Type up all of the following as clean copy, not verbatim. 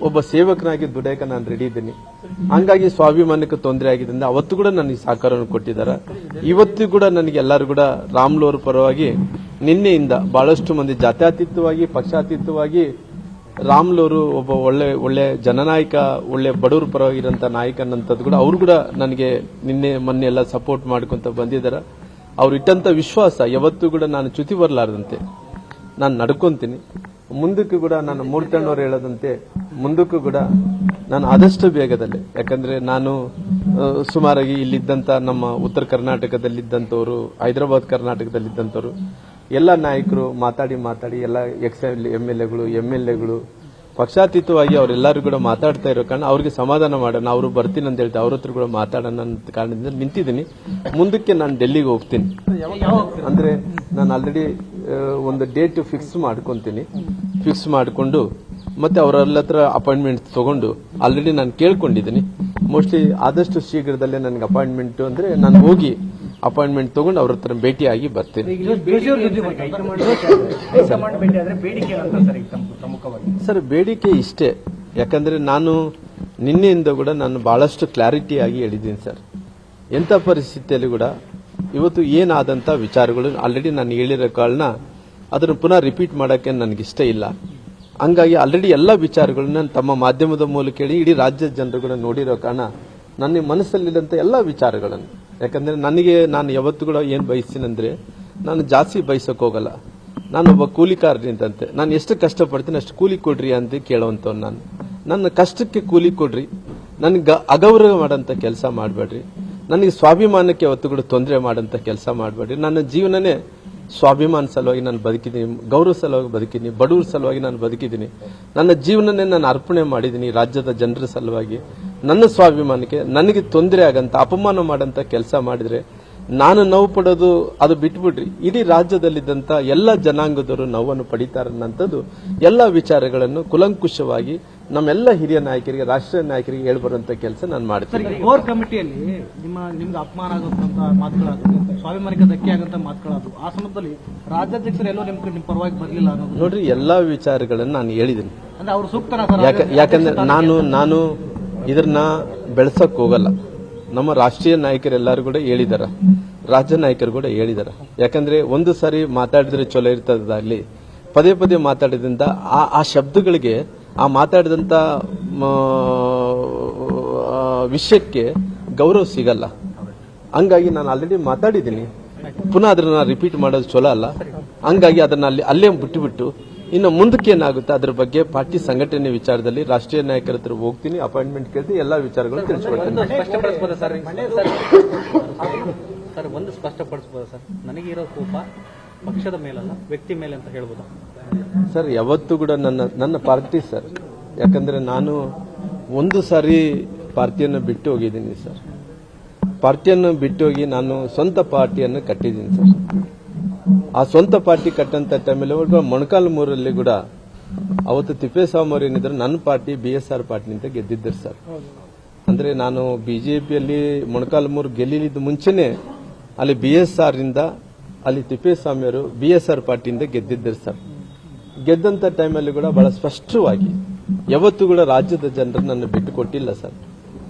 ಒಬ್ಬ ಸೇವಕನಾಗಿ ದುಡಿಯಕ್ಕೆ ನಾನು ರೆಡಿ ಇದ್ದೀನಿ. ಹಂಗಾಗಿ ಸ್ವಾಭಿಮಾನಕ್ಕೆ ತೊಂದರೆ ಆಗಿದ್ದರಿಂದ ಅವತ್ತು ಕೂಡ ನನಗೆ ಸಹಕಾರವನ್ನು ಕೊಟ್ಟಿದ್ದಾರೆ. ಇವತ್ತು ಕೂಡ ನನಗೆ ಎಲ್ಲರೂ ಕೂಡ ರಾಮುಲು ಅವರ ಪರವಾಗಿ ನಿನ್ನೆಯಿಂದ ಬಹಳಷ್ಟು ಮಂದಿ ಜಾತ್ಯತೀತವಾಗಿ ಪಕ್ಷಾತೀತವಾಗಿ ರಾಮುಲು ಅವರು ಒಬ್ಬ ಒಳ್ಳೆ ಜನನಾಯಕ, ಒಳ್ಳೆ ಬಡವರ ಪರವಾಗಿರೋಂಥ ನಾಯಕ ಅನ್ನೋಂಥದ್ದು ಕೂಡ ಅವರು ಕೂಡ ನನಗೆ ನಿನ್ನೆ ಮೊನ್ನೆ ಎಲ್ಲ ಸಪೋರ್ಟ್ ಮಾಡ್ಕೊಂತ ಬಂದಿದ್ದಾರೆ. ಅವ್ರು ಇಟ್ಟಂತ ವಿಶ್ವಾಸ ಯಾವತ್ತೂ ಕೂಡ ನಾನು ಚ್ಯುತಿ ಬರಲಾರದಂತೆ ನಾನು ನಡ್ಕೊಂತೀನಿ. ಮುಂದಕ್ಕೂ ಕೂಡ ನಾನು ಮೂರ್ತಣ್ಣವ್ರು ಹೇಳದಂತೆ ಮುಂದಕ್ಕೂ ಕೂಡ ನಾನು ಆದಷ್ಟು ಬೇಗದಲ್ಲಿ, ಯಾಕಂದ್ರೆ ನಾನು ಸುಮಾರಾಗಿ ಇಲ್ಲಿದ್ದಂತ ನಮ್ಮ ಉತ್ತರ ಕರ್ನಾಟಕದಲ್ಲಿದ್ದಂಥವ್ರು, ಹೈದರಾಬಾದ್ ಕರ್ನಾಟಕದಲ್ಲಿದ್ದಂಥವ್ರು ಎಲ್ಲ ನಾಯಕರು ಮಾತಾಡಿ ಎಲ್ಲ ಎಂ.ಎಲ್.ಎಗಳು ಪಕ್ಷಾತೀತವಾಗಿ ಅವರೆಲ್ಲರೂ ಕೂಡ ಮಾತಾಡ್ತಾ ಇರೋ ಕಾರಣ ಅವ್ರಿಗೆ ಸಮಾಧಾನ ಮಾಡೋಣ, ಅವರು ಬರ್ತೀನಿ ಅಂತ ಹೇಳ್ತಾರೆ, ಅವ್ರ ಹತ್ರ ಕೂಡ ಮಾತಾಡೋಣ ಅಂತ ಕಾರಣದಿಂದ ನಿಂತಿದ್ದೀನಿ. ಮುಂದಕ್ಕೆ ನಾನು ಡೆಲ್ಲಿಗೆ ಹೋಗ್ತೀನಿ. ಅಂದ್ರೆ ನಾನು ಆಲ್ರೆಡಿ ಒಂದು ಡೇಟ್ ಫಿಕ್ಸ್ ಮಾಡಿಕೊಂಡು ಮತ್ತೆ ಅವರೆಲ್ಲ ಹತ್ರ ಅಪಾಯಿಂಟ್ಮೆಂಟ್ ತಗೊಂಡು ಆಲ್ರೆಡಿ ನಾನು ಕೇಳ್ಕೊಂಡಿದ್ದೀನಿ. ಮೋಸ್ಟ್ಲಿ ಆದಷ್ಟು ಶೀಘ್ರದಲ್ಲೇ ನನಗೆ ಅಪಾಯಿಂಟ್ಮೆಂಟ್ ಅಂದ್ರೆ ನಾನು ಹೋಗಿ ಅಪಾಯಿಂಟ್ಮೆಂಟ್ ತಗೊಂಡು ಅವ್ರ ಹತ್ರ ಭೇಟಿಯಾಗಿ ಬರ್ತೀನಿ. ಸರ್, ಬೇಡಿಕೆ ಇಷ್ಟೇ. ಯಾಕಂದ್ರೆ ನಾನು ನಿನ್ನೆಯಿಂದ ಕೂಡ ನಾನು ಬಹಳಷ್ಟು ಕ್ಲಾರಿಟಿ ಆಗಿ ಹೇಳಿದ್ದೀನಿ ಸರ್. ಎಂಥ ಪರಿಸ್ಥಿತಿಯಲ್ಲಿ ಕೂಡ ಇವತ್ತು ಏನಾದಂತ ವಿಚಾರಗಳು ಆಲ್ರೆಡಿ ನಾನು ಹೇಳಿರೋ ಕಾರಣ ಅದನ್ನು ಪುನಃ ರಿಪೀಟ್ ಮಾಡೋಕ್ಕೆ ನನಗಿಷ್ಟ ಇಲ್ಲ. ಹಂಗಾಗಿ ಆಲ್ರೆಡಿ ಎಲ್ಲ ವಿಚಾರಗಳನ್ನ ತಮ್ಮ ಮಾಧ್ಯಮದ ಮೂಲಕ ಹೇಳಿ ಇಡೀ ರಾಜ್ಯದ ಜನರು ಕೂಡ ನೋಡಿರೋ ಕಾರಣ ನನ್ನ ಮನಸ್ಸಲ್ಲಿದ್ದಂಥ ಎಲ್ಲ ವಿಚಾರಗಳನ್ನು, ಯಾಕಂದ್ರೆ ನಾನು ಯಾವತ್ತೂ ಕೂಡ ಏನ್ ಬಯಸ್ತೀನಂದ್ರೆ ನಾನು ಜಾಸ್ತಿ ಬಯಸಕ್ ಹೋಗಲ್ಲ. ನಾನೊಬ್ಬ ಕೂಲಿಕಾರನಿಂದಂತೆ ನಾನು ಎಷ್ಟು ಕಷ್ಟಪಡ್ತೀನಿ ಅಷ್ಟು ಕೂಲಿ ಕೊಡ್ರಿ ಅಂತ ಕೇಳುವಂತವ್. ನಾನು ನನ್ನ ಕಷ್ಟಕ್ಕೆ ಕೂಲಿ ಕೊಡ್ರಿ, ನನಗೆ ಅಗೌರವ ಮಾಡಂತ ಕೆಲಸ ಮಾಡಬೇಡ್ರಿ, ನನಗೆ ಸ್ವಾಭಿಮಾನಕ್ಕೆ ಯಾವತ್ತೂ ಕೂಡ ತೊಂದರೆ ಮಾಡಂತ ಕೆಲಸ ಮಾಡಬೇಡ್ರಿ. ನನ್ನ ಜೀವನನೇ ಸ್ವಾಭಿಮಾನ ಸಲುವಾಗಿ ನಾನು ಬದುಕಿದ್ದೀನಿ, ಗೌರವ ಸಲುವಾಗಿ ಬದುಕಿದ್ದೀನಿ, ಬಡವರ ಸಲುವಾಗಿ ನಾನು ಬದುಕಿದ್ದೀನಿ. ನನ್ನ ಜೀವನನೇ ನಾನು ಅರ್ಪಣೆ ಮಾಡಿದ್ದೀನಿ ರಾಜ್ಯದ ಜನರ ಸಲುವಾಗಿ. ನನ್ನ ಸ್ವಾಭಿಮಾನಕ್ಕೆ ನನಗೆ ತೊಂದರೆ ಆಗಂತ ಅಪಮಾನ ಮಾಡಂತ ಕೆಲಸ ಮಾಡಿದ್ರೆ ನಾನು ನೋವು ಪಡೋದು ಅದು ಬಿಟ್ಬಿಡ್ರಿ, ಇಡೀ ರಾಜ್ಯದಲ್ಲಿದ್ದಂತ ಎಲ್ಲ ಜನಾಂಗದವರು ನೋವನ್ನು ಪಡಿತಾರನ್ನಂಥದ್ದು ಎಲ್ಲ ವಿಚಾರಗಳನ್ನು ಕುಲಂಕುಷವಾಗಿ ನಮ್ಮೆಲ್ಲ ಹಿರಿಯ ನಾಯಕರಿಗೆ, ರಾಷ್ಟ್ರೀಯ ನಾಯಕರಿಗೆ ಹೇಳ್ಬರುವಂತ ಕೆಲಸ ನಾನು ಮಾಡ್ತೀನಿ. ಕೋರ್ ಕಮಿಟಿಯಲ್ಲಿ ನಿಮ್ಗೆ ಅಪಮಾನ ಆಗುವಂತ ಮಾತುಗಳಾದ್ರು, ಸ್ವಾಭಿಮಾನಕ್ಕೆ ಧಕ್ಕೆ ಆಗಂತ ಮಾತುಗಳಾದ್ರು, ಆ ಸಂದರ್ಭದಲ್ಲಿ ರಾಜ್ಯಾಧ್ಯಕ್ಷರು ಎಲ್ಲೋ ನಿಮ್ ಪರವಾಗಿ ಬರಲಿಲ್ಲ ಅನ್ನೋದು ನೋಡ್ರಿ, ಎಲ್ಲಾ ವಿಚಾರಗಳನ್ನು ನಾನು ಹೇಳಿದ್ದೀನಿ. ಅಂದ್ರೆ ಅವರು ಸೂಕ್ತರ, ಯಾಕಂದ್ರೆ ನಾನು ಇದನ್ನ ಬೆಳೆಸಕ್ ಹೋಗಲ್ಲ. ನಮ್ಮ ರಾಷ್ಟ್ರೀಯ ನಾಯಕರೆಲ್ಲರೂ ಕೂಡ ಹೇಳಿದಾರ, ರಾಜ್ಯ ನಾಯಕರು ಕೂಡ ಹೇಳಿದಾರ. ಯಾಕಂದ್ರೆ ಒಂದು ಸಾರಿ ಮಾತಾಡಿದ್ರೆ ಚಲೋ ಇರ್ತದಾಗ್ಲಿ, ಪದೇ ಪದೇ ಮಾತಾಡಿದ್ರಿಂದ ಆ ಶಬ್ದಗಳಿಗೆ, ಆ ಮಾತಾಡಿದಂತ ವಿಷಯಕ್ಕೆ ಗೌರವ ಸಿಗಲ್ಲ. ಹಂಗಾಗಿ ನಾನು ಆಲ್ರೆಡಿ ಮಾತಾಡಿದ್ದೀನಿ, ಪುನಃ ಅದನ್ನ ರಿಪೀಟ್ ಮಾಡೋದು ಚಲೋ ಅಲ್ಲ. ಹಂಗಾಗಿ ಅದನ್ನ ಅಲ್ಲೇ ಬಿಟ್ಟು ಇನ್ನು ಮುಂದಕ್ಕೆ ಏನಾಗುತ್ತೆ ಅದ್ರ ಬಗ್ಗೆ ಪಾರ್ಟಿ ಸಂಘಟನೆ ವಿಚಾರದಲ್ಲಿ ರಾಷ್ಟ್ರೀಯ ನಾಯಕರ ಹತ್ರ ಹೋಗ್ತೀನಿ, ಅಪಾಯಿಂಟ್ಮೆಂಟ್ ಕೇಳ್ತೀನಿ, ಎಲ್ಲಾ ವಿಚಾರಗಳು ತಿಳಿಸ್ಕೊಡ್ತೀನಿ. ಸರ್, ಒಂದು ಸ್ಪಷ್ಟಪಡಿಸಬಹುದು ಸರ್, ನನಗಿರೋ ಕೋಪ ಪಕ್ಷದ ಮೇಲಲ್ಲ ವ್ಯಕ್ತಿ ಮೇಲೆ ಅಂತ ಹೇಳ್ಬೋದು ಸರ್. ಯಾವತ್ತೂ ಕೂಡ ನನ್ನ ಪಾರ್ಟಿ ಸರ್. ಯಾಕಂದ್ರೆ ನಾನು ಒಂದು ಸಾರಿ ಪಾರ್ಟಿಯನ್ನು ಬಿಟ್ಟು ಹೋಗಿದ್ದೀನಿ ಸರ್. ಪಾರ್ಟಿಯನ್ನು ಬಿಟ್ಟು ಹೋಗಿ ನಾನು ಸ್ವಂತ ಪಾರ್ಟಿಯನ್ನು ಕಟ್ಟಿದ್ದೀನಿ ಸರ್. ಆ ಸ್ವಂತ ಪಾರ್ಟಿ ಕಟ್ಟಂತ ಟೈಮಲ್ಲಿ ಮೊಣಕಾಲ್ಮೂರಲ್ಲಿ ಕೂಡ ಅವತ್ತು ತಿಪ್ಪೇಸ್ವಾಮಿ ಅವರು ಏನಿದ್ರು ನನ್ನ ಪಾರ್ಟಿ BSR ಪಾರ್ಟಿನಿಂದ ಗೆದ್ದಿದ್ದರು ಸರ್. ಅಂದ್ರೆ ನಾನು ಬಿಜೆಪಿಯಲ್ಲಿ ಮೊಣಕಾಲ್ಮೂರು ಗೆಲ್ಲಿದ ಮುಂಚೆನೆ ಅಲ್ಲಿ BSR ಇಂದ ಅಲ್ಲಿ ತಿಪ್ಪೇಸ್ವಾಮಿ ಅವರು BSR ಪಾರ್ಟಿಯಿಂದ ಗೆದ್ದಿದ್ದರು ಸರ್. ಗೆದ್ದಂತ ಟೈಮಲ್ಲಿ ಕೂಡ ಬಹಳ ಸ್ಪಷ್ಟವಾಗಿ ಯಾವತ್ತೂ ಕೂಡ ರಾಜ್ಯದ ಜನರು ನನ್ನ ಬಿಟ್ಟು ಕೊಟ್ಟಿಲ್ಲ ಸರ್.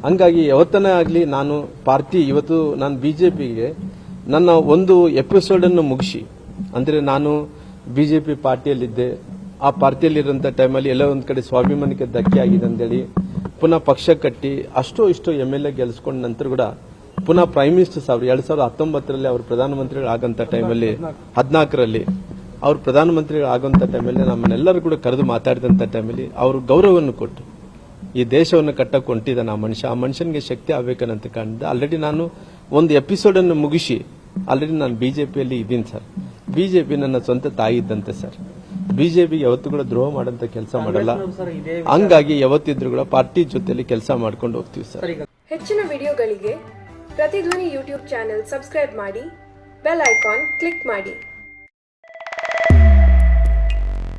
ಹಂಗಾಗಿ ಯಾವತ್ತನೇ ಆಗಲಿ ನಾನು ಪಾರ್ಟಿ, ಇವತ್ತು ನಾನು ಬಿಜೆಪಿಗೆ ನನ್ನ ಒಂದು ಎಪಿಸೋಡ್ ಅನ್ನು ಮುಗಿಸಿ, ಅಂದ್ರೆ ನಾನು ಬಿಜೆಪಿ ಪಾರ್ಟಿಯಲ್ಲಿದ್ದೆ, ಆ ಪಾರ್ಟಿಯಲ್ಲಿರುವಂತ ಟೈಮಲ್ಲಿ ಎಲ್ಲ ಒಂದ್ ಕಡೆ ಸ್ವಾಭಿಮಾನಕ್ಕೆ ಧಕ್ಕೆ ಆಗಿದೆ ಅಂತೇಳಿ ಪುನಃ ಪಕ್ಷ ಕಟ್ಟಿ ಅಷ್ಟೋ ಇಷ್ಟೋ MLA ಗೆಲ್ಸ್ಕೊಂಡ ನಂತರ ಕೂಡ ಪುನಃ ಪ್ರೈಮ್ ಮಿನಿಸ್ಟರ್ಸ್ ಅವರು 2019ರಲ್ಲಿ ಅವರು ಪ್ರಧಾನಮಂತ್ರಿಗಳು ಆಗಂತ ಟೈಮಲ್ಲಿ 14ರಲ್ಲಿ ಅವರು ಪ್ರಧಾನಮಂತ್ರಿಗಳು ಆಗುವಂತ ಟೈಮಲ್ಲಿ ನಮ್ಮನ್ನೆಲ್ಲರೂ ಕೂಡ ಕರೆದು ಮಾತಾಡಿದಂತ ಟೈಮಲ್ಲಿ ಅವರು ಗೌರವವನ್ನು ಕೊಟ್ಟು ಈ ದೇಶವನ್ನು ಕಟ್ಟಕ್ಕೆ ಹೊಂಟಿದ್ದಾನೆ ಆ ಮನುಷ್ಯನಿಗೆ ಶಕ್ತಿ ಆಗ್ಬೇಕನ್ನಂತ ಕಾರಣದಿಂದ ಆಲ್ರೆಡಿ ನಾನು ಒಂದು ಎಪಿಸೋಡ್ ಅನ್ನು ಮುಗಿಸಿ ಆಲ್ರೆಡಿ ನಾನು ಬಿಜೆಪಿಯಲ್ಲಿ ಇದ್ದೀನಿ ಸರ್. ಬಿಜೆಪಿ ನನ್ನ ಸ್ವಂತ ತಾಯಿ ಇದ್ದಂತೆ ಸರ್. ಬಿಜೆಪಿಗೆ ಯಾವತ್ತೂ ಕೂಡ ದ್ರೋಹ ಮಾಡಂತ ಕೆಲಸ ಮಾಡಲ್ಲ. ಹಂಗಾಗಿ ಯಾವತ್ತಿದ್ರು ಕೂಡ ಪಾರ್ಟಿ ಜೊತೆಲಿ ಕೆಲಸ ಮಾಡ್ಕೊಂಡು ಹೋಗ್ತೀವಿ ಸರ್. ಹೆಚ್ಚಿನ ವಿಡಿಯೋಗಳಿಗೆ ಪ್ರತಿಧ್ವನಿ ಯೂಟ್ಯೂಬ್ ಚಾನೆಲ್ ಸಬ್ಸ್ಕ್ರೈಬ್ ಮಾಡಿ, ಬೆಲ್ ಐಕಾನ್ ಕ್ಲಿಕ್ ಮಾಡಿ.